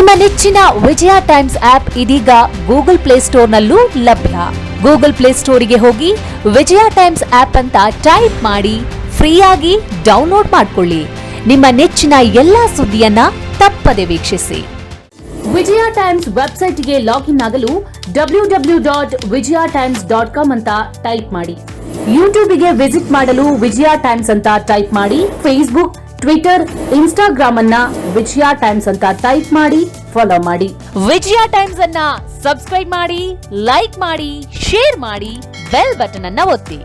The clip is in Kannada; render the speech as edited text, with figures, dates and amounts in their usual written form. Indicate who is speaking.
Speaker 1: ನಿಮ್ಮ ನೆಚ್ಚಿನ ವಿಜಯ ಟೈಮ್ಸ್ ಆಪ್ ಇದೀಗ ಗೂಗಲ್ ಪ್ಲೇಸ್ಟೋರ್ನಲ್ಲೂ ಲಭ್ಯ. ಗೂಗಲ್ ಪ್ಲೇಸ್ಟೋರಿಗೆ ಹೋಗಿ ವಿಜಯ ಟೈಮ್ಸ್ ಆಪ್ ಅಂತ ಟೈಪ್ ಮಾಡಿ ಫ್ರೀಯಾಗಿ ಡೌನ್ಲೋಡ್ ಮಾಡಿಕೊಳ್ಳಿ. ನಿಮ್ಮ ನೆಚ್ಚಿನ ಎಲ್ಲಾ ಸುದ್ದಿಯನ್ನ ತಪ್ಪದೆ ವೀಕ್ಷಿಸಿ. ವಿಜಯ ಟೈಮ್ಸ್ ವೆಬ್ಸೈಟ್ಗೆ ಲಾಗಿನ್ ಆಗಲು www.vijayatimes.com ಅಂತ ಟೈಪ್ ಮಾಡಿ. ಯೂಟ್ಯೂಬ್ಗೆ ವಿಸಿಟ್ ಮಾಡಲು ವಿಜಯ ಟೈಮ್ಸ್ ಅಂತ ಟೈಪ್ ಮಾಡಿ. ಫೇಸ್ಬುಕ್, ಟ್ವಿಟರ್, ಇನ್ಸ್ಟಾಗ್ರಾಮ್ ಅನ್ನ ವಿಜಯ ಟೈಮ್ಸ್ ಅಂತ ಟೈಪ್ ಮಾಡಿ ಫಾಲೋ ಮಾಡಿ. ವಿಜಯ ಟೈಮ್ಸ್ ಅನ್ನ ಸಬ್ಸ್ಕ್ರೈಬ್ ಮಾಡಿ, ಲೈಕ್ ಮಾಡಿ, ಶೇರ್ ಮಾಡಿ, ಬೆಲ್ ಬಟನ್ ಅನ್ನ ಒತ್ತಿ.